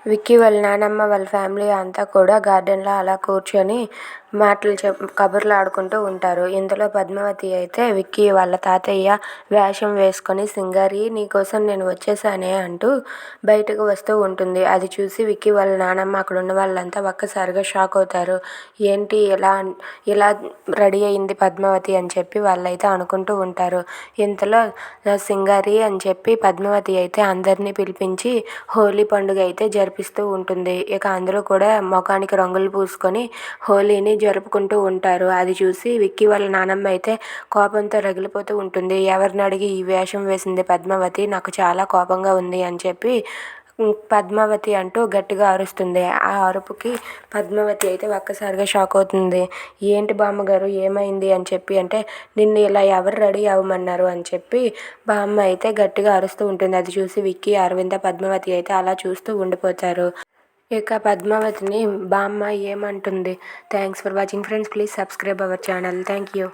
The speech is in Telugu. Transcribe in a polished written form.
విక్కీ వాళ్ళ నానమ్మ వాళ్ళ ఫ్యామిలీ అంతా కూడా గార్డెన్లో అలా కూర్చొని కబుర్లు ఆడుకుంటూ ఉంటారు. ఇందులో పద్మావతి అయితే విక్కీ వాళ్ళ తాతయ్య వేషం వేసుకొని సింగారి నీకోసం నేను వచ్చేసానే అంటూ బయటకు వస్తూ ఉంటుంది. అది చూసి విక్కీ వాళ్ళ నానమ్మ అక్కడ ఉన్న వాళ్ళంతా ఒక్కసారిగా షాక్ అవుతారు. ఏంటి ఇలా రెడీ అయింది పద్మావతి అని చెప్పి వాళ్ళైతే అనుకుంటూ ఉంటారు. ఇంతలో సింగారి అని చెప్పి పద్మావతి అయితే అందరినీ పిలిపించి హోలీ పండుగ అయితే జరిపిస్తూ ఉంటుంది. ఇక అందరూ కూడా ముఖానికి రంగులు పూసుకొని హోలీని జరుపుకుంటూ ఉంటారు. అది చూసి విక్కీ వాళ్ళ నానమ్మ అయితే కోపంతో రగిలిపోతూ ఉంటుంది. ఎవరిని అడిగి ఈ వేషం వేసింది పద్మావతి, నాకు చాలా కోపంగా ఉంది అని చెప్పి పద్మావతి అంటూ గట్టిగా అరుస్తుంది. ఆ అరుపుకి పద్మావతి అయితే ఒక్కసారిగా షాక్ అవుతుంది. ఏంటి బామ్మగారు ఏమైంది అని చెప్పి అంటే నిన్ను ఇలా ఎవరు రెడీ అవ్వమన్నారు అని చెప్పి బామ్మ అయితే గట్టిగా అరుస్తూ ఉంటుంది. అది చూసి విక్కీ, అరవింద, పద్మావతి అయితే అలా చూస్తూ ఉండిపోతారు. ఇక పద్మావతిని బామ్మ ఏమంటుంది? Thanks for watching friends. Please subscribe our channel. Thank you.